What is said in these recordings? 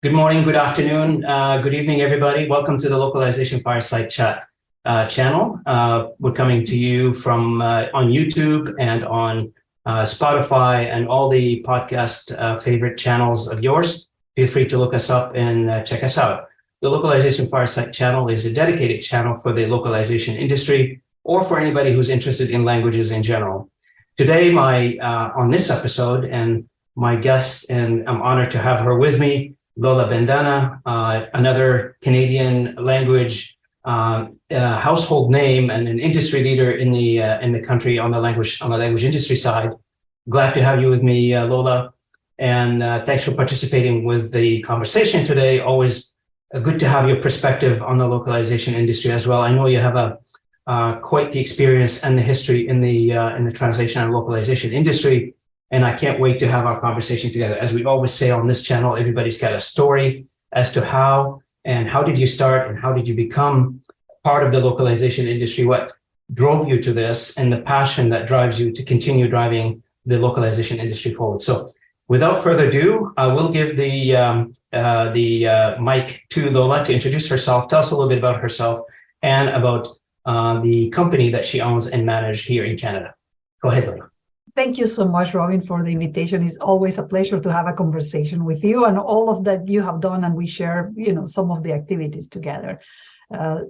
Good morning, good afternoon, good evening, everybody. Welcome to the Localization Fireside Chat channel. We're coming to you from on YouTube and on Spotify and all the podcast favorite channels of yours. Feel free to look us up and check us out. The Localization Fireside channel is a dedicated channel for the localization industry or for anybody who's interested in languages in general. Today, on this episode, and my guest, and I'm honored to have her with me, Lola Bendana, another Canadian language household name and an industry leader in the country on the language industry side. Glad to have you with me, Lola, and thanks for participating with the conversation today. Always good to have your perspective on the localization industry as well. I know you have quite the experience and the history in the translation and localization industry. And I can't wait to have our conversation together. As we always say on this channel, everybody's got a story as to how did you start and how did you become part of the localization industry? What drove you to this and the passion that drives you to continue driving the localization industry forward. So without further ado, I will give the mic to Lola to introduce herself, tell us a little bit about herself and about the company that she owns and manages here in Canada. Go ahead, Lola. Thank you so much, Robin, for the invitation. It's always a pleasure to have a conversation with you and all of that you have done, and we share, some of the activities together.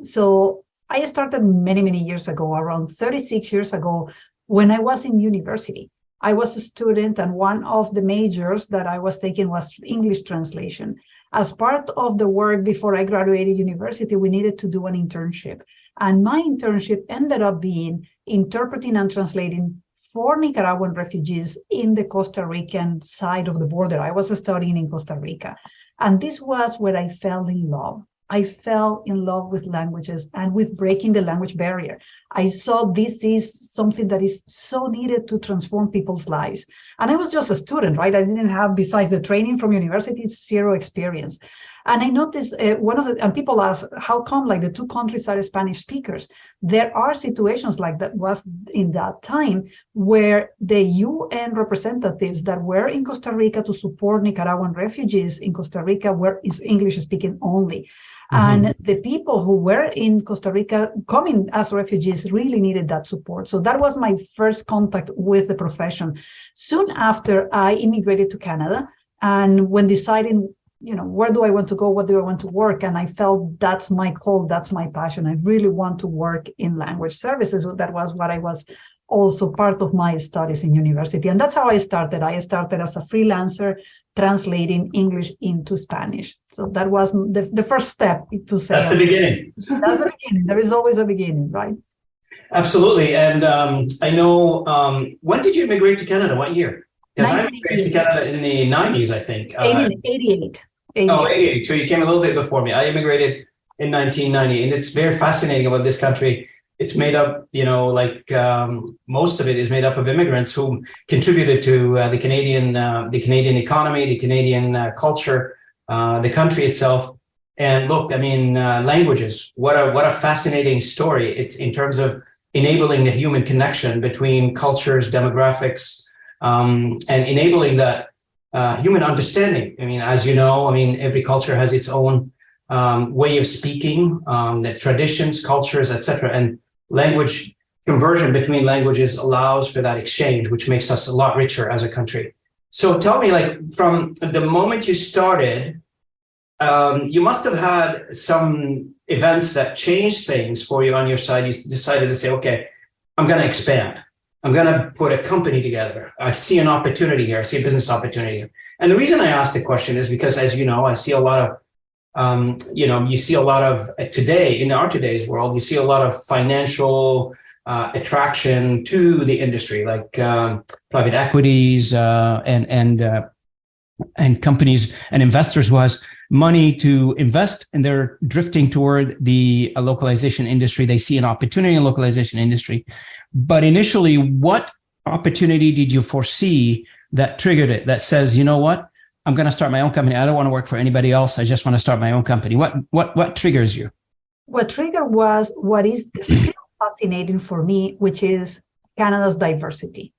So I started many years ago, around 36 years ago, when I was in university. I was a student, and one of the majors that I was taking was English translation. As part of the work before I graduated university, we needed to do an internship. And my internship ended up being interpreting and translating for Nicaraguan refugees in the Costa Rican side of the border. I was studying in Costa Rica. And this was where I fell in love. I fell in love with languages and with breaking the language barrier. I saw this is something that is so needed to transform people's lives. And I was just a student, right? I didn't have, besides the training from university, zero experience. And I noticed and people ask, how come like the two countries are Spanish speakers? There are situations like that was in that time where the UN representatives that were in Costa Rica to support Nicaraguan refugees in Costa Rica were English speaking only. Mm-hmm. And the people who were in Costa Rica coming as refugees really needed that support. So that was my first contact with the profession. Soon after, I immigrated to Canada. And when deciding, where do I want to go? What do I want to work? And I felt that's my call, that's my passion. I really want to work in language services. That was what I was also part of my studies in university. And that's how I started. I started as a freelancer, translating English into Spanish. So that was the first step to say. That's the beginning. That's the beginning. There is always a beginning, right? Absolutely. And I know, when did you immigrate to Canada? What year? Because I immigrated to Canada in the 90s, I think. 88. Oh, 88. So you came a little bit before me. I immigrated in 1990. And it's very fascinating about this country. It's made up, most of it is made up of immigrants who contributed to the Canadian economy, the Canadian culture, the country itself. And look, languages, what a fascinating story. It's in terms of enabling the human connection between cultures, demographics, and enabling that human understanding. As you know, every culture has its own way of speaking, the traditions, cultures, etc. And language conversion between languages allows for that exchange, which makes us a lot richer as a country. So tell me, from the moment you started, you must have had some events that changed things for you on your side. You decided to say, okay, I'm going to expand. I'm going to put a company together. I see an opportunity here. I see a business opportunity here. And the reason I asked the question is because, as you know, I see a lot of you see a lot of today in today's world, you see a lot of financial attraction to the industry, like private equities and companies and investors who has money to invest, and they're drifting toward the localization industry. They see an opportunity in the localization industry. But initially, what opportunity did you foresee that triggered it, that says, you know what? I'm going to start my own company. I don't want to work for anybody else. I just want to start my own company. What triggers you? What triggered was what is still fascinating for me, which is Canada's diversity.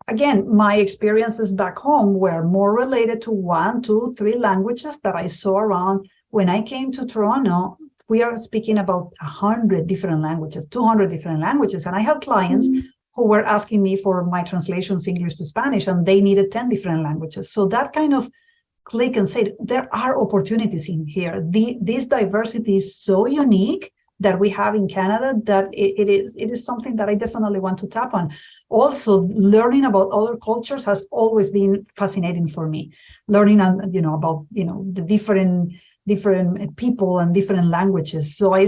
again, my experiences back home were more related to 1, 2, 3 languages that I saw around. When I came to Toronto, we are speaking about 100 different languages, 200 different languages. And I had clients who were asking me for my translations English to Spanish, and they needed 10 different languages. So that kind of click and say, there are opportunities in here. This diversity is so unique that we have in Canada that it is something that I definitely want to tap on. Also, learning about other cultures has always been fascinating for me. Learning about the different people and different languages. So I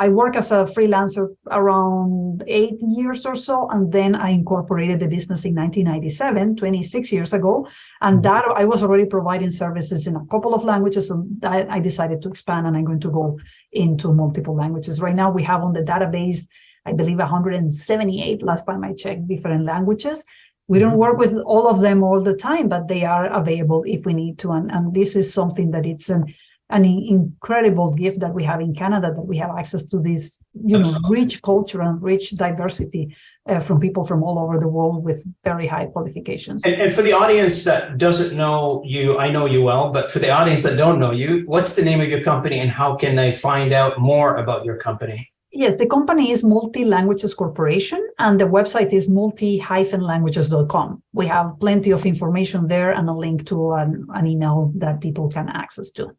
work as a freelancer around 8 years or so, and then I incorporated the business in 1997, 26 years ago. And that I was already providing services in a couple of languages, and I decided to expand, and I'm going to go into multiple languages. Right now we have on the database, I believe 178, last time I checked, different languages. We don't work with all of them all the time, but they are available if we need to. And this is something that it's an incredible gift that we have in Canada, that we have access to this, rich culture and rich diversity from people from all over the world with very high qualifications. And for the audience that doesn't know you, I know you well, but for the audience that don't know you, what's the name of your company and how can they find out more about your company? Yes, the company is Multi-Languages Corporation, and the website is multi-languages.com. We have plenty of information there and a link to an email that people can access to.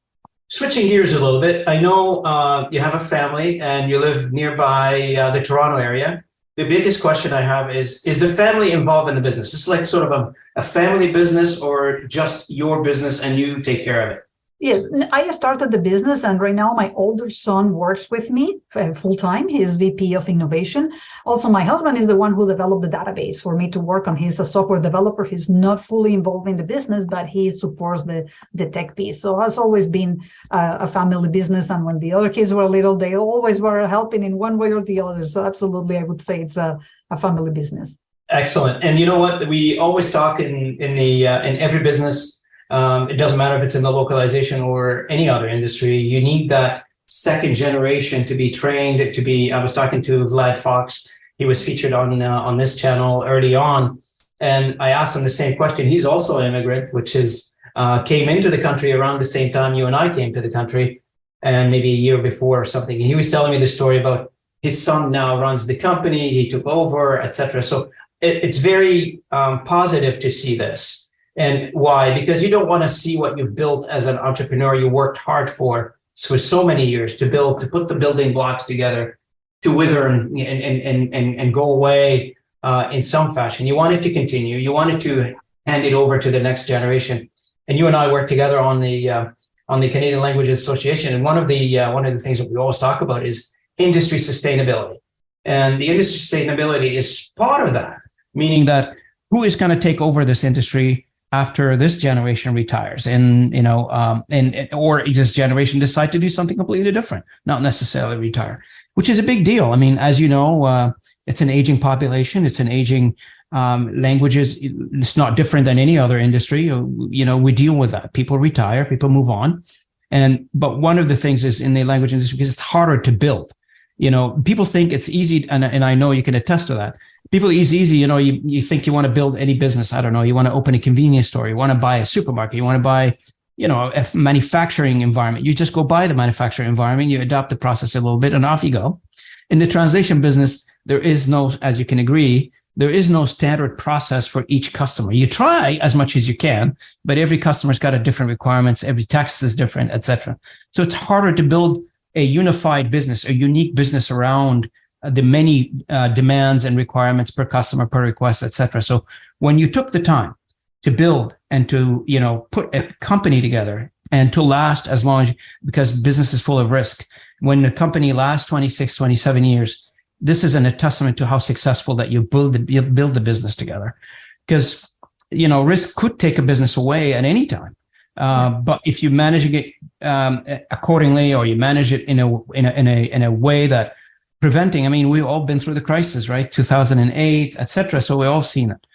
Switching gears a little bit, I know you have a family and you live nearby the Toronto area. The biggest question I have is the family involved in the business? Is this like sort of a family business or just your business and you take care of it? Yes, I started the business, and right now my older son works with me full-time. He is VP of Innovation. Also, my husband is the one who developed the database for me to work on. He's a software developer. He's not fully involved in the business, but he supports the tech piece. So it has always been a family business. And when the other kids were little, they always were helping in one way or the other. So absolutely, I would say it's a family business. Excellent. And you know what? We always talk in every business. It doesn't matter if it's in the localization or any other industry. You need that second generation to be trained. I was talking to Vlad Fox. He was featured on this channel early on, and I asked him the same question. He's also an immigrant, which is came into the country around the same time you and I came to the country, and maybe a year before or something. And he was telling me the story about his son now runs the company. He took over, etc. So it's very positive to see this. And why? Because you don't want to see what you've built as an entrepreneur. You worked hard for so many years to build, to put the building blocks together, to wither and go away in some fashion. You want it to continue. You wanted to hand it over to the next generation. And you and I worked together on the Canadian Languages Association. And one of the things that we always talk about is industry sustainability. And the industry sustainability is part of that, meaning that who is going to take over this industry after this generation retires, or this generation decide to do something completely different, not necessarily retire, which is a big deal. I mean, as you know, it's an aging population, it's an aging languages. It's not different than any other industry. We deal with that. People retire, people move on, but one of the things is in the language industry because it's harder to build. People think it's easy, and I know you can attest to that. People, it's easy, you think you want to build any business. I don't know, you want to open a convenience store, you want to buy a supermarket, you want to buy, a manufacturing environment. You just go buy the manufacturing environment, you adapt the process a little bit, and off you go. In the translation business, there is no, as you can agree, there is no standard process for each customer. You try as much as you can, but every customer's got a different requirements, every text is different, etc. So it's harder to build a unified business, a unique business around the many demands and requirements per customer, per request, etc. So when you took the time to build and to, put a company together and to last as long as, because business is full of risk. When the company lasts 26, 27 years, this is a testament to how successful that you build the business together. Because, risk could take a business away at any time. But if you manage it accordingly, or you manage it in a way that preventing, we've all been through the crisis, right? 2008, etc. So we've all seen it.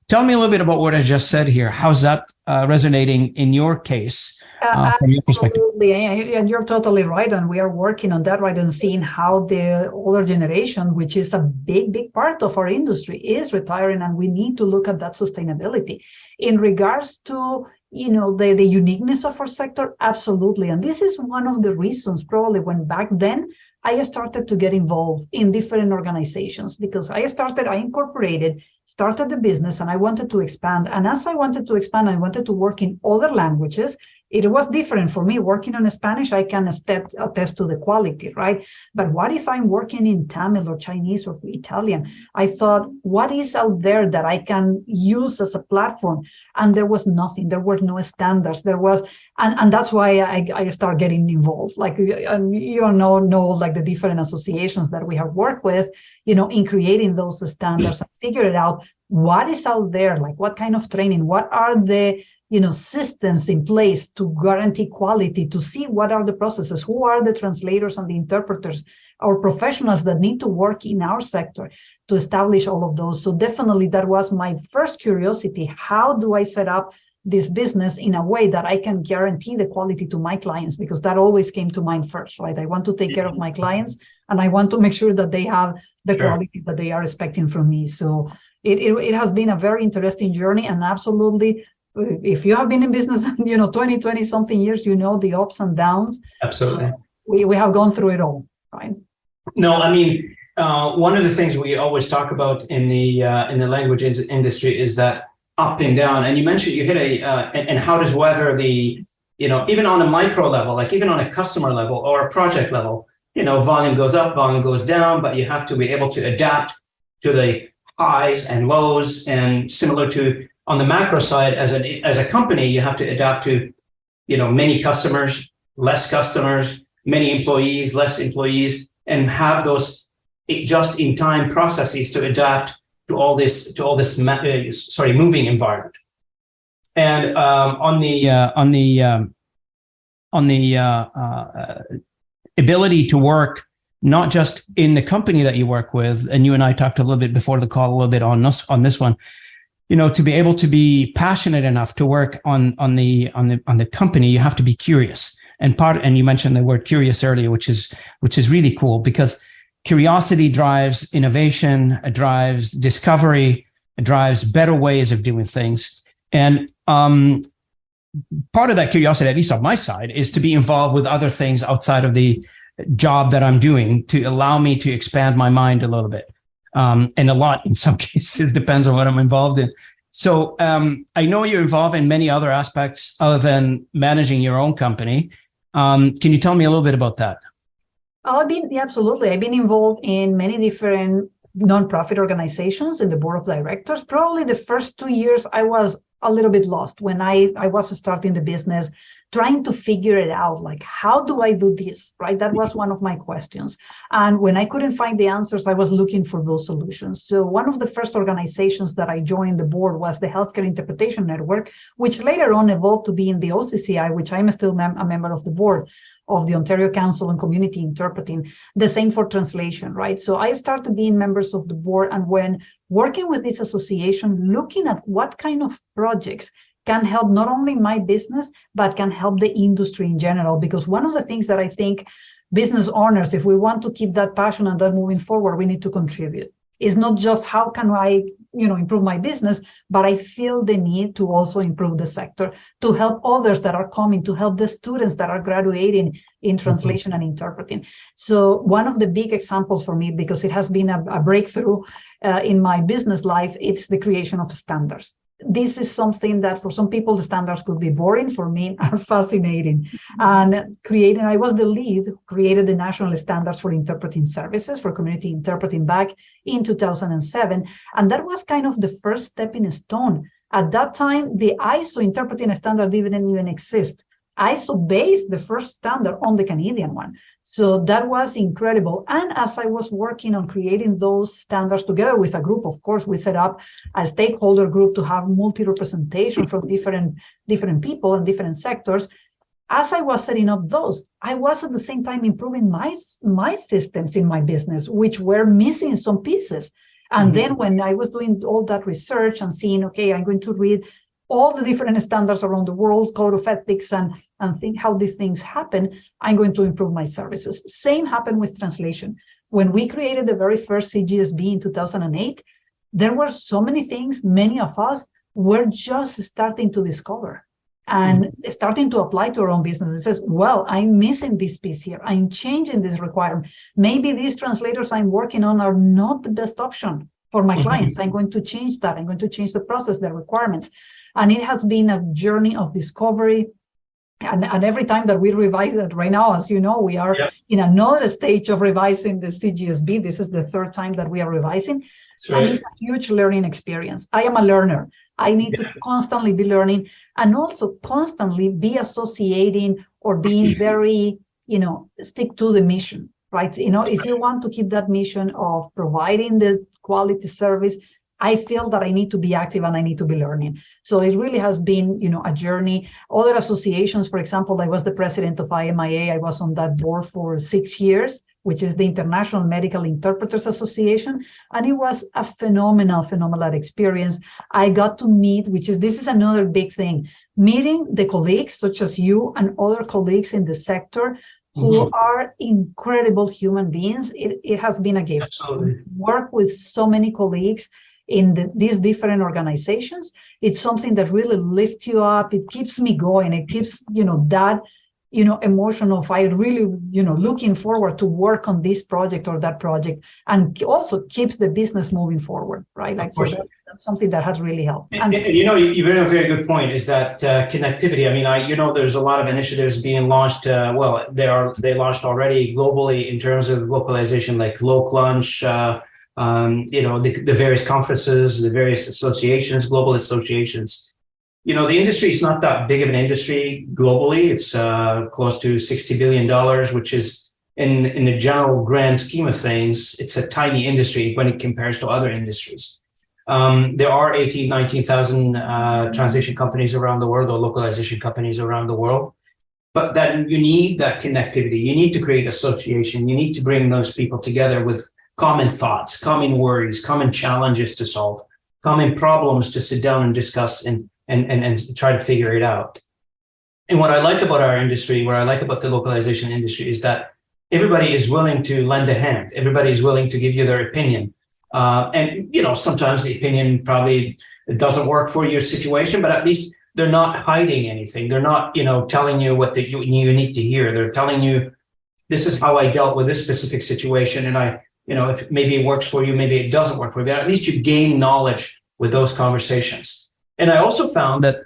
Tell me a little bit about what I just said here. How's that resonating in your case? From your perspective? Absolutely, and you're totally right. And we are working on that, right, and seeing how the older generation, which is a big part of our industry, is retiring, and we need to look at that sustainability. In regards to the uniqueness of our sector, absolutely. And this is one of the reasons probably when back then I started to get involved in different organizations, because I incorporated, started the business, and I wanted to expand. And as I wanted to expand, I wanted to work in other languages. It was different for me. Working on Spanish, I can attest to the quality, right? But what if I'm working in Tamil or Chinese or Italian? I thought, what is out there that I can use as a platform? And there was nothing. There were no standards. And that's why I started getting involved. Like, know like the different associations that we have worked with, in creating those standards and figure it out. What is out there? Like, what kind of training? What are the systems in place to guarantee quality, to see what are the processes, who are the translators and the interpreters, or professionals that need to work in our sector to establish all of those. So definitely that was my first curiosity. How do I set up this business in a way that I can guarantee the quality to my clients? Because that always came to mind first, right? I want to take care of my clients, and I want to make sure that they have the quality that they are expecting from me. So it has been a very interesting journey, and absolutely, if you have been in business, 20 something years, the ups and downs. Absolutely. We have gone through it all, right? No, I mean, one of the things we always talk about in the language industry is that up and down. And you mentioned you hit and how does weather the, even on a micro level, like even on a customer level or a project level, volume goes up, volume goes down, but you have to be able to adapt to the highs and lows. And similar to on the macro side, as a company, you have to adapt to, many customers, less customers, many employees, less employees, and have those just-in-time processes to adapt to all this moving environment. And on the ability to work not just in the company that you work with, and you and I talked a little bit before the call a little bit on this one, to be able to be passionate enough to work on the company, you have to be curious. And you mentioned the word curious earlier, which is really cool, because curiosity drives innovation, it drives discovery, it drives better ways of doing things. And part of that curiosity, at least on my side, is to be involved with other things outside of the job that I'm doing to allow me to expand my mind a little bit. And a lot, in some cases, depends on what I'm involved in. So I know you're involved in many other aspects other than managing your own company. Can you tell me a little bit about that? Absolutely. I've been involved in many different nonprofit organizations in the board of directors. Probably the first 2 years, I was a little bit lost when I was starting the business, trying to figure it out, like, how do I do this, right? That was one of my questions. And when I couldn't find the answers, I was looking for those solutions. So one of the first organizations that I joined the board was the Healthcare Interpretation Network, which later on evolved to be in the OCCI, which I'm still a member of the board of the Ontario Council on Community Interpreting, the same for translation, right? So I started being members of the board, and when working with this association, looking at what kind of projects can help not only my business, but can help the industry in general. Because one of the things that I think business owners, if we want to keep that passion and that moving forward, we need to contribute. It's not just how can I, improve my business, but I feel the need to also improve the sector, to help others that are coming, to help the students that are graduating in translation and interpreting. So one of the big examples for me, because it has been a breakthrough in my business life, it's the creation of standards. This is something that for some people, the standards could be boring. For me, are fascinating. And I was the lead, created the national standards for interpreting services for community interpreting back in 2007. And that was kind of the first stepping stone. At that time, the ISO interpreting standard didn't even exist. ISO based the first standard on the Canadian one. So that was incredible. And as I was working on creating those standards together with a group, of course, we set up a stakeholder group to have multi-representation from different people and different sectors. As I was setting up those, I was at the same time improving my systems in my business, which were missing some pieces. And then when I was doing all that research and seeing, okay, I'm going to read all the different standards around the world, code of ethics, and think how these things happen, I'm going to improve my services. Same happened with translation. When we created the very first CGSB in 2008, there were so many things many of us were just starting to discover and starting to apply to our own business. It says, well, I'm missing this piece here. I'm changing this requirement. Maybe these translators I'm working on are not the best option for my clients. I'm going to change that. I'm going to change the process, the requirements. And it has been a journey of discovery. And every time that we revise it right now, as you know, we are in another stage of revising the CGSB. This is the third time that we are revising. And it's a huge learning experience. I am a learner. I need to constantly be learning and also constantly be associating or being very, stick to the mission, right? If you want to keep that mission of providing the quality service, I feel that I need to be active and I need to be learning. So it really has been, a journey. Other associations, for example, I was the president of IMIA. I was on that board for 6 years, which is the International Medical Interpreters Association. And it was a phenomenal experience. I got to meet, this is another big thing, meeting the colleagues such as you and other colleagues in the sector who are incredible human beings. It has been a gift. Absolutely. Work with so many colleagues in these different organizations. It's something that really lifts you up. It keeps me going. It keeps, that, emotion of I really, looking forward to work on this project or that project, and also keeps the business moving forward, right? Like, so that's something that has really helped. And you bring a very good point, is that connectivity. I mean, there's a lot of initiatives being launched. They launched already globally in terms of localization, like Loc Lunch, the various conferences, the various associations, global associations. The industry is not that big of an industry globally. It's close to $60 billion, which is in the general grand scheme of things, it's a tiny industry when it compares to other industries. There are 19,000 translation companies around the world, or localization companies around the world. But then you need that connectivity. You need to create association. You need to bring those people together with common thoughts, common worries, common challenges to solve, common problems to sit down and discuss and try to figure it out. And what I like about our industry, what I like about the localization industry, is that everybody is willing to lend a hand. Everybody is willing to give you their opinion. Sometimes the opinion probably doesn't work for your situation, but at least they're not hiding anything. They're not, telling you what you need to hear. They're telling you, this is how I dealt with this specific situation. And if maybe it works for you, maybe it doesn't work for you, but at least you gain knowledge with those conversations. And I also found that,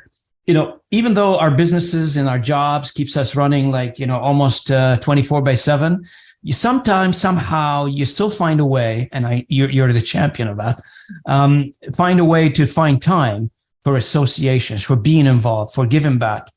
even though our businesses and our jobs keeps us running almost 24/7, you sometimes, somehow, you still find a way, and you're the champion of that, find a way to find time for associations, for being involved, for giving back.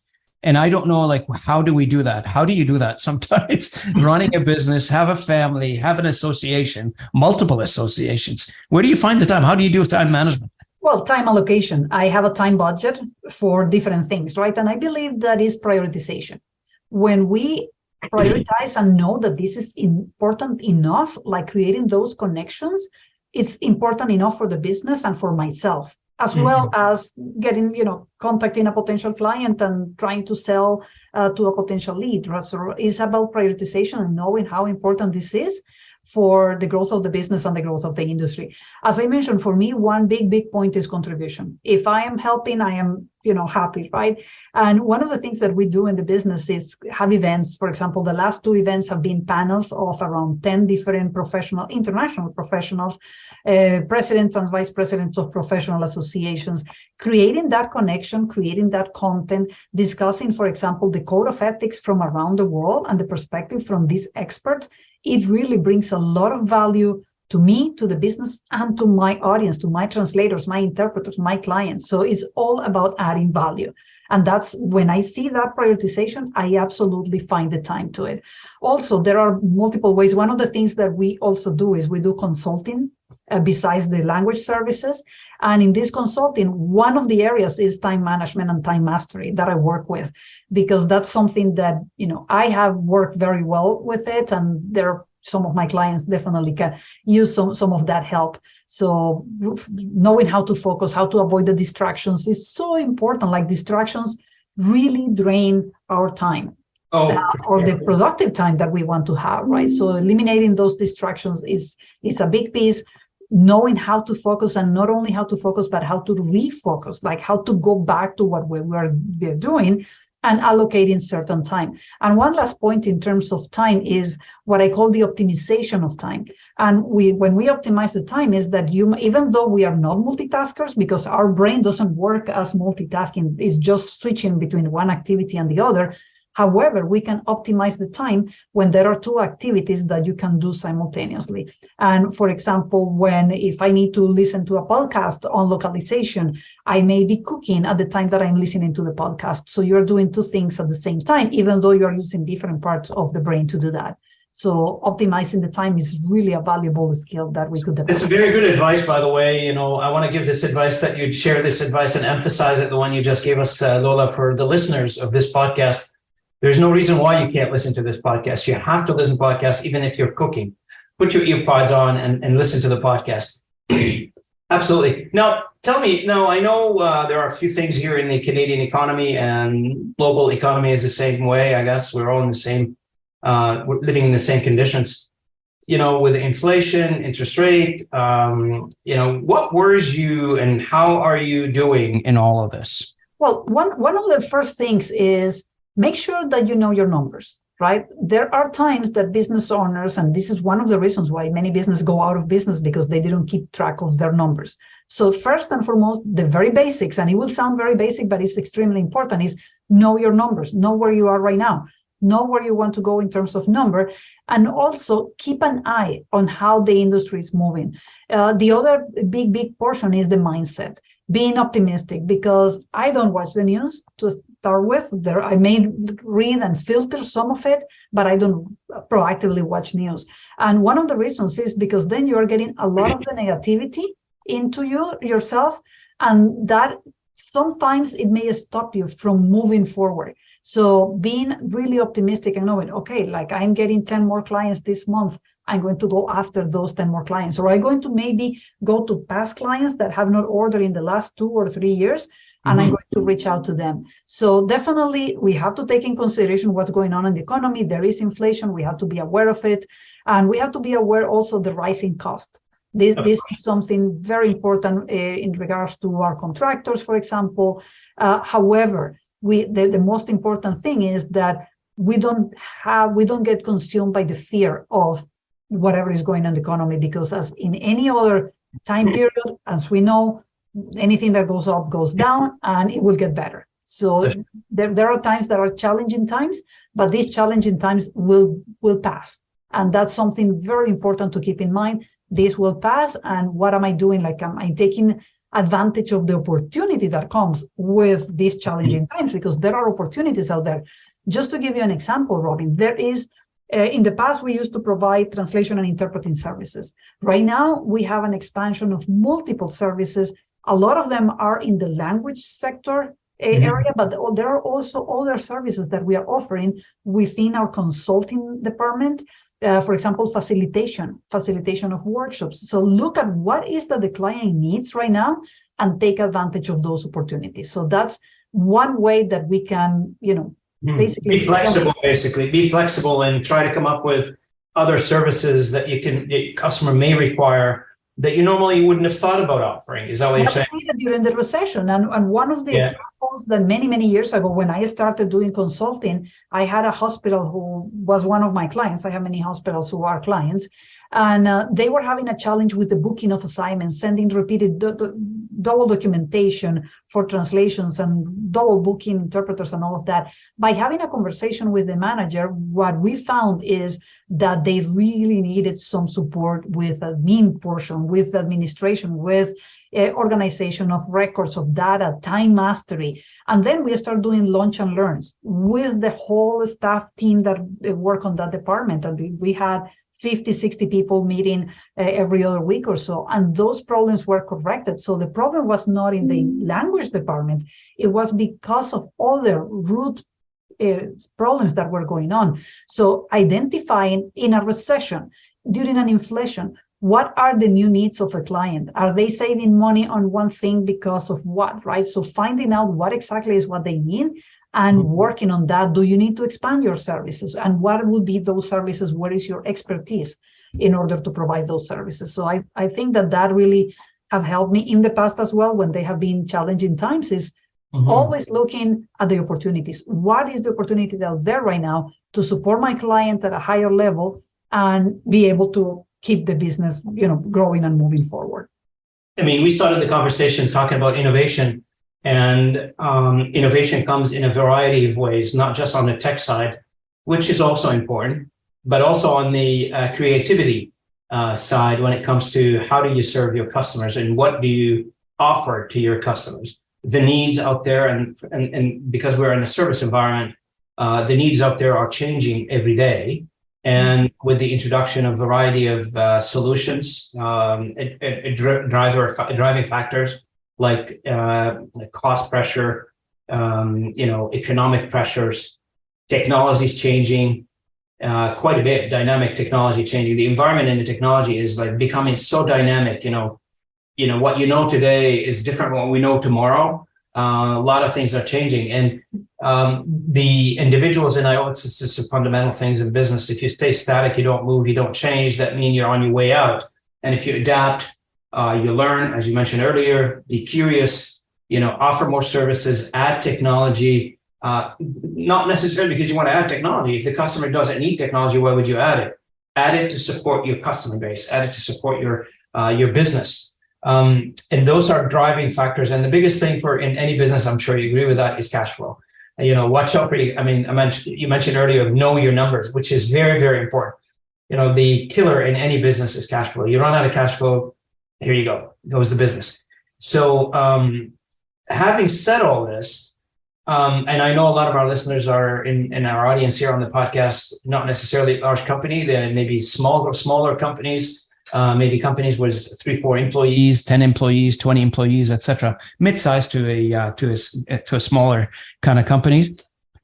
And I don't know, how do we do that? How do you do that? Sometimes running a business, have a family, have an association, multiple associations. Where do you find the time? How do you do time management? Well, time allocation. I have a time budget for different things, right? And I believe that is prioritization. When we prioritize and know that this is important enough, like creating those connections, it's important enough for the business and for myself, as well as getting, contacting a potential client and trying to sell to a potential lead. Right? So it's about prioritization and knowing how important this is for the growth of the business and the growth of the industry. As I mentioned, for me, one big point is contribution. If I am helping, I am, happy, right? And one of the things that we do in the business is have events. For example, the last 2 events have been panels of around 10 different international professionals, presidents and vice presidents of professional associations, creating that connection, creating that content, discussing, for example, the code of ethics from around the world and the perspective from these experts. It really brings a lot of value to me, to the business, and to my audience, to my translators, my interpreters, my clients. So it's all about adding value. And that's when I see that prioritization, I absolutely find the time to it. Also, there are multiple ways. One of the things that we also do is we do consulting besides the language services. And in this consulting, one of the areas is time management and time mastery that I work with, because that's something that, I have worked very well with it. And there are some of my clients definitely can use some of that help. So knowing how to focus, how to avoid the distractions is so important. Like distractions really drain our time. Or the productive time that we want to have, right? So eliminating those distractions is a big piece. Knowing how to focus, and not only how to focus, but how to refocus, like how to go back to what we're doing and allocating certain time. And one last point in terms of time is what I call the optimization of time. And when we optimize the time is that even though we are not multitaskers, because our brain doesn't work as multitasking, it's just switching between one activity and the other. However, we can optimize the time when there are two activities that you can do simultaneously. And for example, if I need to listen to a podcast on localization, I may be cooking at the time that I'm listening to the podcast. So you're doing two things at the same time, even though you're using different parts of the brain to do that. So optimizing the time is really a valuable skill that we could develop. It's very good advice, by the way. I want to give this advice, that you'd share this advice and emphasize it, the one you just gave us, Lola, for the listeners of this podcast. There's no reason why you can't listen to this podcast. You have to listen to podcasts, even if you're cooking. Put your earpods on and listen to the podcast. Absolutely. Now, tell me, I know there are a few things here in the Canadian economy, and global economy is the same way, I guess. We're all in the same, we're living in the same conditions. With inflation, interest rate, what worries you and how are you doing in all of this? Well, one of the first things is make sure that you know your numbers, right? There are times that business owners, and this is one of the reasons why many businesses go out of business, because they didn't keep track of their numbers. So first and foremost, the very basics, and it will sound very basic, but it's extremely important, is know your numbers, know where you are right now, know where you want to go in terms of number, and also keep an eye on how the industry is moving. The other big portion is the mindset. Being optimistic, because I don't watch the news to start with. I may read and filter some of it, but I don't proactively watch news. And one of the reasons is because then you are getting a lot of the negativity into yourself, and that sometimes it may stop you from moving forward. So being really optimistic and knowing, okay, like I'm getting 10 more clients this month, I'm going to go after those 10 more clients, or I'm going to maybe go to past clients that have not ordered in the last 2 or 3 years, and I'm going to reach out to them. So definitely we have to take in consideration what's going on in the economy. There is inflation, we have to be aware of it, and we have to be aware also of the rising cost. This is something very important in regards to our contractors, for example. However, the most important thing is that we don't get consumed by the fear of whatever is going on in the economy, because as in any other time period, as we know, anything that goes up goes down, and it will get better. So there are times that are challenging times, but these challenging times will pass. And that's something very important to keep in mind. This will pass, and what am I doing? Like, am I taking advantage of the opportunity that comes with these challenging times? Because there are opportunities out there. Just to give you an example, Robin, there is in the past, we used to provide translation and interpreting services. Right now, we have an expansion of multiple services. A lot of them are in the language sector area, but there are also other services that we are offering within our consulting department. For example, facilitation of workshops. So look at what is that the client needs right now and take advantage of those opportunities. So that's one way that we can, basically be flexible and try to come up with other services that the customer may require that you normally wouldn't have thought about offering. Is that what you're saying? During the recession, and one of the examples that many years ago, when I started doing consulting, I had a hospital who was one of my clients. I have many hospitals who are clients, and they were having a challenge with the booking of assignments, sending repeated double documentation for translations and double booking interpreters and all of that. By having a conversation with the manager, what we found is that they really needed some support with admin portion, with administration, with organization of records of data, time mastery. And then we start doing lunch and learns with the whole staff team that work on that department. And we had 50, 60 people meeting every other week or so, and those problems were corrected. So the problem was not in the language department, it was because of other root problems that were going on. So identifying in a recession, during an inflation, what are the new needs of a client? Are they saving money on one thing because of what, right? So finding out what exactly is what they need and working on that. Do you need to expand your services? And what will be those services? Where is your expertise in order to provide those services? So I think that really have helped me in the past as well when they have been challenging times is always looking at the opportunities. What is the opportunity out there right now to support my client at a higher level and be able to keep the business, growing and moving forward? I mean, we started the conversation talking about innovation, and innovation comes in a variety of ways, not just on the tech side, which is also important, but also on the creativity side when it comes to how do you serve your customers and what do you offer to your customers. The needs out there, and because we're in a service environment, the needs out there are changing every day. And with the introduction of a variety of solutions, driving factors like cost pressure, economic pressures, technology's changing quite a bit, dynamic technology changing. The environment and the technology is like becoming so dynamic, what you know today is different from what we know tomorrow. A lot of things are changing, and the individuals, and I know it's just the fundamental things in business. If you stay static, you don't move, you don't change, that means you're on your way out. And if you adapt, you learn, as you mentioned earlier, be curious, offer more services, add technology, not necessarily because you want to add technology. If the customer doesn't need technology, why would you add it? Add it to support your customer base, add it to support your business. And those are driving factors. And the biggest thing in any business, I'm sure you agree with that, is cash flow. Watch out for, you mentioned earlier, know your numbers, which is very, very important. The killer in any business is cash flow. You run out of cash flow, here you go, goes the business. So having said all this, and I know a lot of our listeners are in our audience here on the podcast, not necessarily large company, they may be smaller companies, maybe companies with 3-4 employees, 10 employees, 20 employees, etc. Mid-sized to a smaller kind of companies.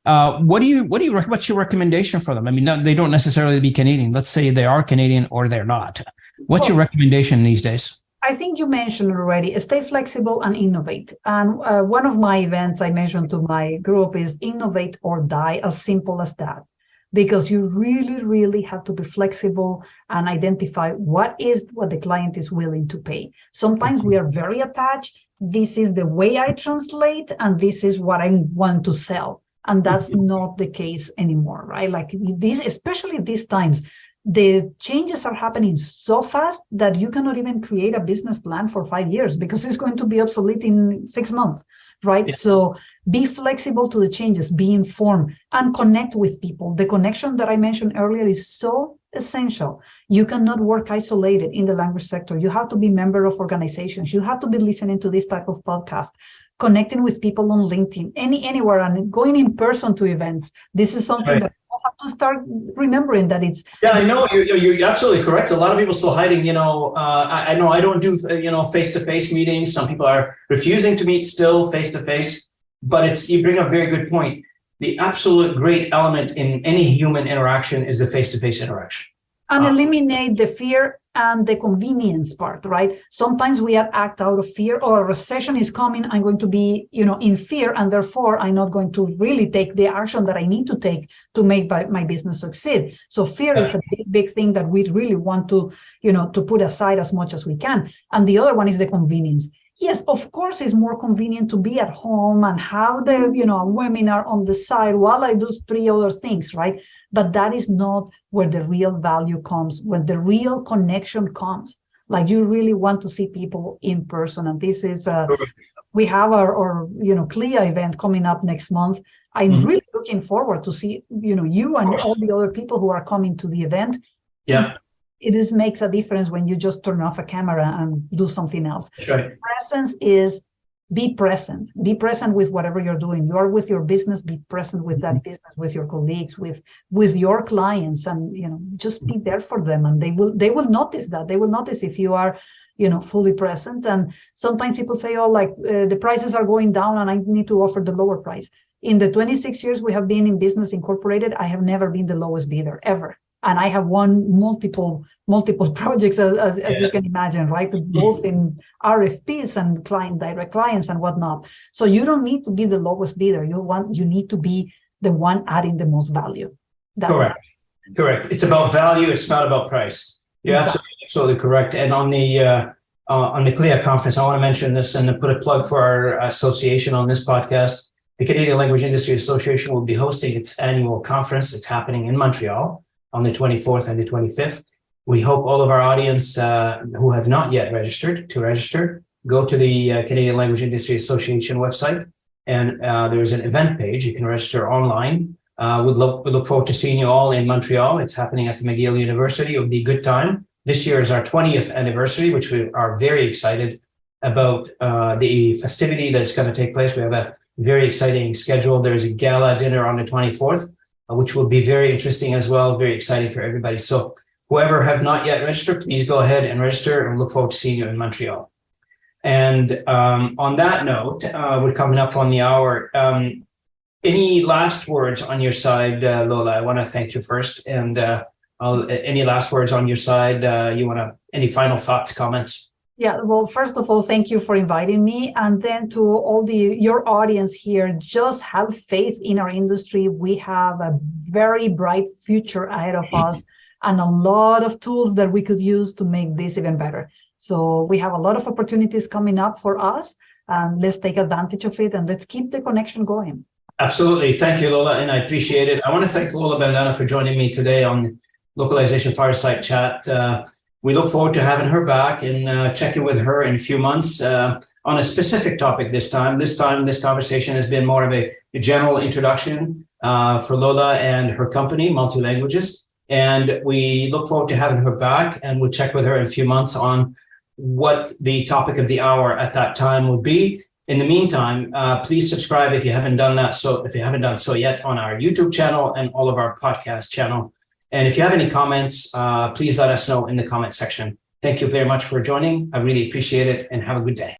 What's your recommendation for them? I mean, they don't necessarily be Canadian. Let's say they are Canadian or they're not. What's your recommendation these days? I think you mentioned already, stay flexible and innovate. And one of my events I mentioned to my group is innovate or die, as simple as that. Because you really, really have to be flexible and identify what the client is willing to pay. Sometimes we are very attached. This is the way I translate, and this is what I want to sell. And that's not the case anymore, right? Like this, especially these times, the changes are happening so fast that you cannot even create a business plan for 5 years because it's going to be obsolete in 6 months, right? Yeah. So be flexible to the changes, be informed, and connect with people. The connection that I mentioned earlier is so essential. You cannot work isolated in the language sector. You have to be a member of organizations. You have to be listening to this type of podcast, connecting with people on LinkedIn, anywhere, and going in person to events. This is something that you have to start remembering that it's. Yeah, I know you're absolutely correct. A lot of people still hiding. I know I don't do face-to-face meetings. Some people are refusing to meet still face-to-face. But you bring up a very good point. The absolute great element in any human interaction is the face-to-face interaction. And eliminate the fear and the convenience part, right? Sometimes we act out of fear, or a recession is coming, I'm going to be, in fear, and therefore I'm not going to really take the action that I need to take to make my business succeed. So fear is a big thing that we really want to, to put aside as much as we can. And the other one is the convenience. Yes, of course, it's more convenient to be at home and have the, webinar on the side while I do 3 other things, right? But that is not where the real value comes, when the real connection comes. Like you really want to see people in person. And this is, we have our CLIA event coming up next month. I'm really looking forward to see, you and all the other people who are coming to the event. Yeah. It makes a difference when you just turn off a camera and do something else. That's right. Presence is be present. Be present with whatever you're doing. You are with your business, be present with that business, with your colleagues, with your clients, and just be there for them. And they will notice that. They will notice if you are fully present. And sometimes people say, the prices are going down and I need to offer the lower price. In the 26 years we have been in Business Incorporated, I have never been the lowest bidder, ever. And I have won multiple projects, as you can imagine, right? Both in RFPs and direct clients and whatnot. So you don't need to be the lowest bidder. You need to be the one adding the most value. Correct. It's about value. It's not about price. You're absolutely correct. And on the CLIA conference, I want to mention this and put a plug for our association on this podcast. The Canadian Language Industry Association will be hosting its annual conference. It's happening in Montreal on the 24th and the 25th. We hope all of our audience who have not yet registered to register. Go to the Canadian Language Industry Association website, and there's an event page. You can register online. We look forward to seeing you all in Montreal. It's happening at the McGill University. It will be a good time. This year is our 20th anniversary, which we are very excited about the festivity that's going to take place. We have a very exciting schedule. There's a gala dinner on the 24th, which will be very interesting as well, very exciting for everybody. So whoever have not yet registered, please go ahead and register, and look forward to seeing you in Montreal. And on that note, we're coming up on the hour. Any last words on your side, Lola? I want to thank you first. And any last words on your side? Any final thoughts, comments? Yeah, well, first of all, thank you for inviting me. And then to all your audience here, just have faith in our industry. We have a very bright future ahead of us and a lot of tools that we could use to make this even better. So we have a lot of opportunities coming up for us, and let's take advantage of it and let's keep the connection going. Absolutely. Thank you, Lola, and I appreciate it. I want to thank Lola Bendana for joining me today on Localization Fireside Chat. We look forward to having her back and checking with her in a few months on a specific topic this time. This conversation has been more of a general introduction for Lola and her company, Multi-Languages. And we look forward to having her back, and we'll check with her in a few months on what the topic of the hour at that time will be. In the meantime, please subscribe if you haven't done that. So if you haven't done so yet on our YouTube channel and all of our podcast channel. And if you have any comments, please let us know in the comment section. Thank you very much for joining. I really appreciate it, and have a good day.